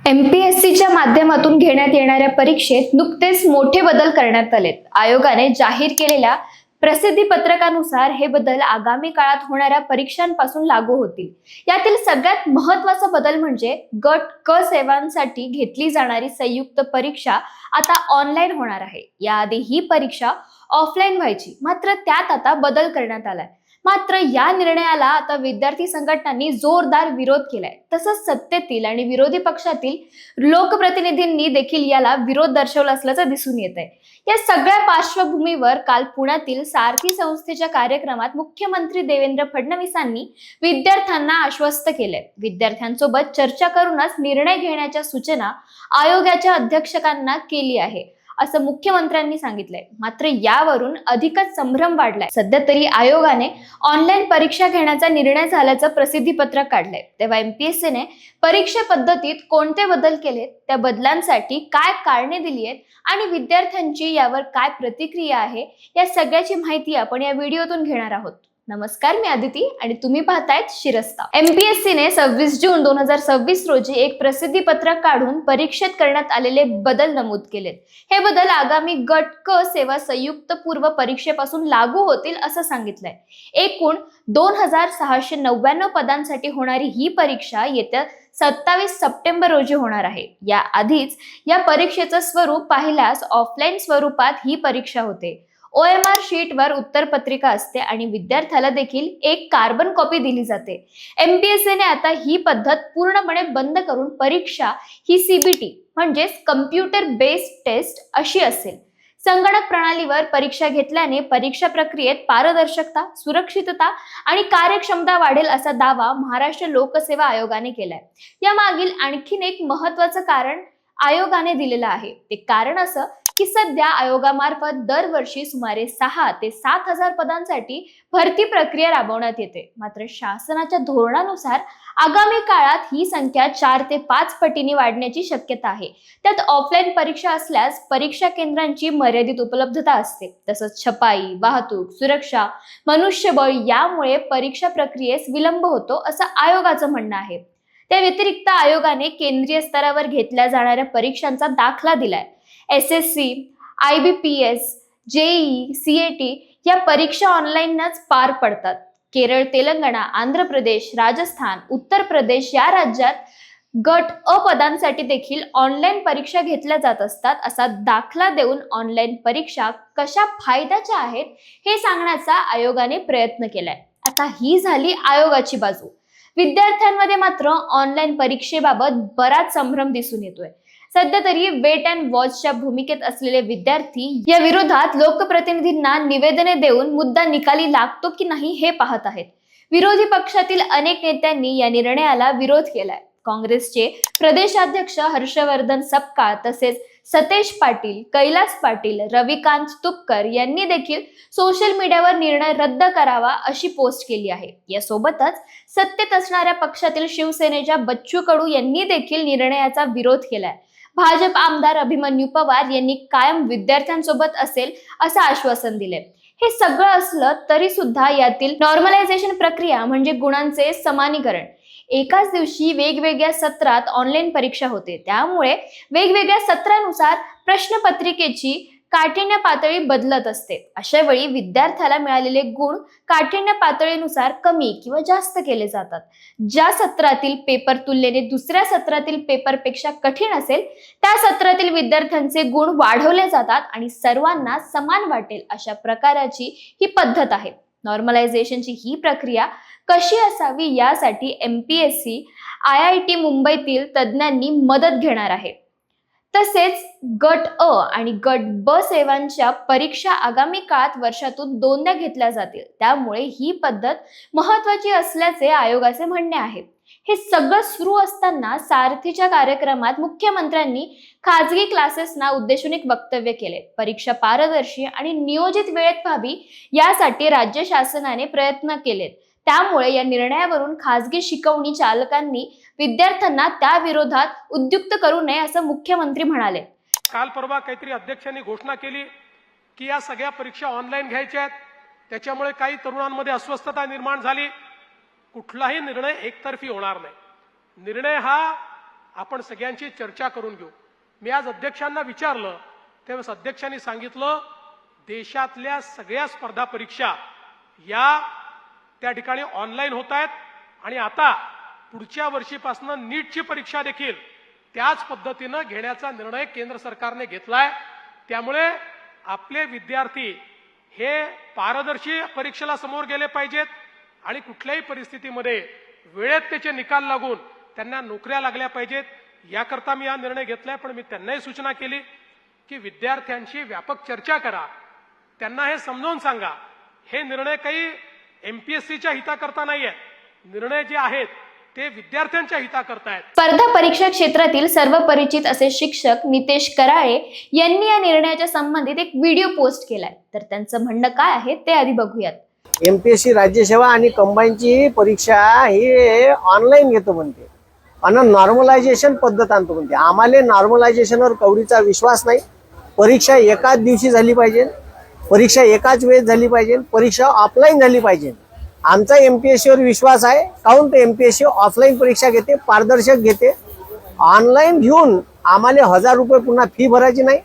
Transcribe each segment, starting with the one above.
एमपीएससीच्या माध्यमातून घेण्यात येणाऱ्या परीक्षेत नुकतेच मोठे बदल करण्यात आलेत। आयोगाने जाहीर केलेल्या प्रसिद्धी पत्रकानुसार हे बदल आगामी काळात होणाऱ्या परीक्षांपासून लागू होतील। यातील सगळ्यात महत्त्वाचा बदल म्हणजे गट क सेवांसाठी घेतली जाणारी संयुक्त परीक्षा आता ऑनलाईन होणार आहे। याआधी ही परीक्षा ऑफलाईन व्हायची, मात्र त्यात आता बदल करण्यात आलाय। मात्र या निर्णयाला आता विद्यार्थी संघटनांनी जोरदार विरोध केलाय। तसंच सत्तेतील आणि विरोधी पक्षातील लोकप्रतिनिधींनी देखील याला विरोध दर्शवला असल्याचं दिसून येत आहे। या सगळ्या पार्श्वभूमीवर काल पुण्यातील सारथी संस्थेच्या कार्यक्रमात मुख्यमंत्री देवेंद्र फडणवीसांनी विद्यार्थ्यांना आश्वस्त केलंय। विद्यार्थ्यांसोबत चर्चा करूनच निर्णय घेण्याच्या सूचना आयोगाच्या अध्यक्षकांना केली आहे, असं मुख्यमंत्र्यांनी सांगितलंय। मात्र यावरून अधिकच संभ्रम वाढलाय। सध्या तरी आयोगाने ऑनलाईन परीक्षा घेण्याचा निर्णय झाल्याचं प्रसिद्धी पत्रक काढलंय। तेव्हा एमपीएससीने परीक्षा पद्धतीत कोणते बदल केलेत, त्या बदलांसाठी काय कारणे दिली आहेत आणि विद्यार्थ्यांची यावर काय प्रतिक्रिया आहे, या सगळ्याची माहिती आपण या व्हिडिओतून घेणार आहोत। नमस्कार, मी आदिती आणि तुम्ही पाहतायत शिरस्ता। एमपीएससीने 26 जून 2026 रोजी एक प्रसिद्धी पत्रक काढून परीक्षेत करण्यात आलेले बदल नमूद केलेत। हे बदल आगामी गट क सेवा संयुक्त पूर्व परीक्षेपासून लागू होतील असं सांगितलंय। एकूण 2699 पदांसाठी होणारी ही परीक्षा येत्या 27 सप्टेंबर रोजी होणार आहे। या आधीच या परीक्षेचं स्वरूप पाहिल्यास ऑफलाईन स्वरूपात ही परीक्षा होते। OMR शीटवर उत्तरपत्रिका असते आणि विद्यार्थ्याला देखील एक कार्बन कॉपी दिली जाते। एमपीएससीने आता ही पद्धत पूर्णपणे बंद करून परीक्षा ही सीबीटी म्हणजेच कम्प्युटर बेस्ड टेस्ट अशी असेल। संगणक प्रणालीवर परीक्षा घेतल्याने परीक्षा प्रक्रियेत पारदर्शकता, सुरक्षितता आणि कार्यक्षमता वाढेल असा दावा महाराष्ट्र लोकसेवा आयोगाने केलाय। यामागील आणखीन एक महत्त्वाचं कारण आयोगाने दिलेलं आहे। ते कारण असं की सध्या आयोगामार्फत दरवर्षी सुमारे 6 ते 7 हजार पदांसाठी भरती प्रक्रिया राबवण्यात येते। मात्र शासनाच्या धोरणानुसार आगामी काळात ही संख्या 4 ते 5 पटीने वाढण्याची शक्यता आहे। त्यात ऑफलाईन परीक्षा असल्यास परीक्षा केंद्रांची मर्यादित उपलब्धता असते। तसंच छपाई, वाहतूक, सुरक्षा, मनुष्यबळ यामुळे परीक्षा प्रक्रियेस विलंब होतो असं आयोगाचं म्हणणं आहे। त्या व्यतिरिक्त आयोगाने केंद्रीय स्तरावर घेतल्या जाणाऱ्या परीक्षांचा दाखला दिलाय। SSC, IBPS, JEE, CET या परीक्षा ऑनलाईनच पार पडतात। केरळ, तेलंगणा, आंध्र प्रदेश, राजस्थान, उत्तर प्रदेश या राज्यात गट अ पदांसाठी देखील ऑनलाईन परीक्षा घेतल्या जात असतात। असा दाखला देऊन ऑनलाईन परीक्षा कशा फायद्याच्या आहेत हे सांगण्याचा आयोगाने प्रयत्न केलाय। आता ही झाली आयोगाची बाजू। विद्यार्थ्यांमध्ये मात्र ऑनलाईन परीक्षेबाबत बराच संभ्रम दिसून येतोय। सध्या तरी वेट अँड वॉचच्या भूमिकेत असलेले विद्यार्थी या विरोधात लोकप्रतिनिधींना निवेदने देऊन मुद्दा निकाली लागतो की नाही हे पाहत आहेत। विरोधी पक्षातील अनेक नेत्यांनी या निर्णयाला विरोध केलाय। काँग्रेसचे प्रदेशाध्यक्ष हर्षवर्धन सपकाळ, तसेच सतेज पाटील, कैलास पाटील, रविकांत तुपकर यांनी देखील सोशल मीडियावर निर्णय रद्द करावा अशी पोस्ट केली आहे। यासोबतच सत्तेत असणाऱ्या पक्षातील शिवसेनेच्या बच्चू कडू यांनी देखील निर्णयाचा विरोध केलाय। भाजप आमदार अभिमन्यू पवार यांनी कायम विद्यार्थ्यांसोबत असेल असं आश्वासन दिले। हे सगळं असलं तरी सुद्धा यातील नॉर्मलायझेशन प्रक्रिया म्हणजे गुणांचे समानीकरण, एकाच दिवशी वेगवेगळ्या सत्रात ऑनलाईन परीक्षा होते, त्यामुळे वेगवेगळ्या सत्रानुसार प्रश्नपत्रिकेची काठिण्य पातळी बदलत असते। अशा वेळी विद्यार्थ्याला मिळालेले गुण काठिण्य पातळीनुसार कमी किंवा जास्त केले जातात। ज्या सत्रातील पेपर तुलनेने दुसऱ्या सत्रातील पेपरपेक्षा कठीण असेल त्या सत्रातील विद्यार्थ्यांचे गुण वाढवले जातात आणि सर्वांना समान वाटेल अशा प्रकारची ही पद्धत आहे। नॉर्मलायझेशनची ही प्रक्रिया कशी असावी यासाठी एमपीएससी, IIT मुंबईतील तज्ज्ञांनी मदत घेणार आहे। तसेच गट अ आणि गट ब सेवांच्या परीक्षा आगामी काळात वर्षातून 2दा घेतल्या जातील, त्यामुळे ही पद्धत महत्त्वाची असल्याचे आयोगाचे म्हणणे आहे। हे सगळं सुरू असताना सारथीच्या कार्यक्रमात मुख्यमंत्र्यांनी खाजगी क्लासेसना उद्देशून एक वक्तव्य केले। परीक्षा पारदर्शी आणि नियोजित वेळेत व्हावी यासाठी राज्य शासनाने प्रयत्न केलेत, त्यामुळे या निर्णयावरून खाजगी शिकवणी चालकांनी विद्यार्थ्यांना त्या विरोधात उद्युक्त करू नये असं मुख्यमंत्री म्हणाले। काल परवा काहीतरी अध्यक्षांनी घोषणा केली की या सगळ्या परीक्षा ऑनलाईन घ्यायच्या आहेत, त्याच्यामुळे काही तरुणांमध्ये अस्वस्थता निर्माण झाली। कुठलाही निर्णय एकतर्फी होणार नाही। निर्णय हा आपण सगळ्यांची चर्चा करून घेऊ. मी आज अध्यक्षांना विचारलं तेव्हा अध्यक्षांनी सांगितलं देशातल्या सगळ्या स्पर्धा परीक्षा या त्या ठिकाणी ऑनलाईन होत आहेत आणि आता पुढच्या वर्षीपासून नीटची परीक्षा देखील त्याच पद्धतीनं घेण्याचा निर्णय केंद्र सरकारने घेतलाय. त्यामुळे आपले विद्यार्थी हे पारदर्शी परीक्षेला समोर गेले पाहिजेत आणि कुठल्याही परिस्थितीमध्ये वेळेत त्याचे निकाल लागून त्यांना नोकऱ्या लागल्या पाहिजेत. याकरता मी हा निर्णय घेतलाय. पण मी त्यांनाही सूचना केली की विद्यार्थ्यांशी व्यापक चर्चा करा, त्यांना हे समजावून सांगा हे निर्णय काही एमपीएससीच्या हिताकरता नाही आहेत, निर्णय जे आहेत ते विद्यार्थ्यांच्या हिताकरता आहेत. स्पर्धा परीक्षा क्षेत्रातील सर्व परिचित असे शिक्षक नितेश कराळे यांनी या निर्णयाच्या संबंधित एक व्हिडिओ पोस्ट केलाय. तर त्यांचं म्हणणं काय आहे ते आधी बघूयात. एमपीएससी राज्यसेवा आणि कंबाईनची परीक्षा ही ऑनलाईन घेतो म्हणते आणि नॉर्मलायझेशन पद्धत आणतो म्हणते. आम्हाला नॉर्मलायझेशनवर कवडीचा विश्वास नाही. परीक्षा एकाच दिवशी झाली पाहिजे, परीक्षा एकाच वेळेस झाली पाहिजे, परीक्षा ऑफलाईन झाली पाहिजे. आमचा एमपीएससीवर विश्वास आहे. काहून तर एमपीएससी ऑफलाईन परीक्षा घेते, पारदर्शक घेते. ऑनलाईन घेऊन आम्हाला 1000 रुपये पुन्हा फी भरायची नाही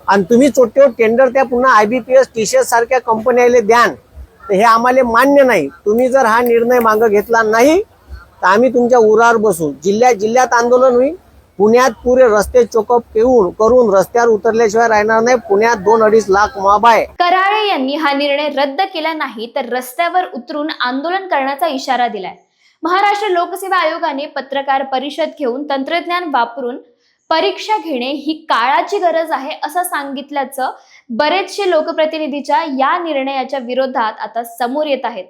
आणि तुम्ही चोट्यावर टेंडर त्या पुन्हा IBPS टीसीएस सारख्या कंपन्याला द्यान तर हे आम्हाला मान्य नाही. तुम्ही जर हा निर्णय मागे घेतला नाही तर आम्ही तुमच्या उरावर बसू. जिल्ह्यात आंदोलन होईल. पुण्यात पुरे रस्ते चोकअप करून रस्त्यावर उतरल्याशिवाय राहणार नाही. पुण्यात 2-2.5 लाख मॉब आहे. कराळे यांनी हा निर्णय रद्द केला नाही तर रस्त्यावर उतरून आंदोलन करण्याचा इशारा दिलाय. महाराष्ट्र लोकसेवा आयोगाने पत्रकार परिषद घेऊन तंत्रज्ञान वापरून परीक्षा घेणे ही काळाची गरज आहे असं सांगितल्याचं बरेचसे लोकप्रतिनिधीच्या या निर्णयाच्या विरोधात आता समोर येत आहेत.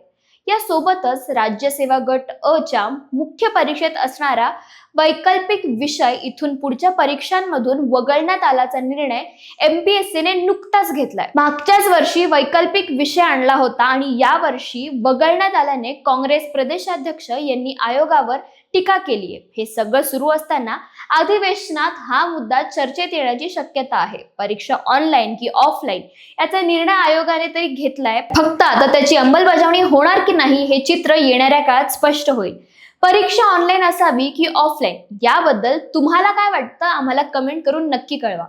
यासोबतच राज्यसेवा गट अ च्या मुख्य परीक्षेत असणारा वैकल्पिक विषय इथून पुढच्या परीक्षांमधून वगळण्यात आल्याचा निर्णय एमपीएससीने नुकताच घेतलाय. मागच्याच वर्षी वैकल्पिक विषय आणला होता आणि या वर्षी वगळण्यात आल्याने काँग्रेस प्रदेशाध्यक्ष यांनी आयोगावर टीका केली आहे. हे सगळं सुरू असताना अधिवेशनात हा मुद्दा चर्चेत येण्याची शक्यता आहे. परीक्षा ऑनलाईन की ऑफलाईन याचा निर्णय आयोगाने तरी घेतलाय. फक्त आता त्याची अंमलबजावणी होणार की नाही हे चित्र येणाऱ्या काळात स्पष्ट होईल. परीक्षा ऑनलाईन असावी की ऑफलाईन याबद्दल तुम्हाला काय वाटतं आम्हाला कमेंट करून नक्की कळवा.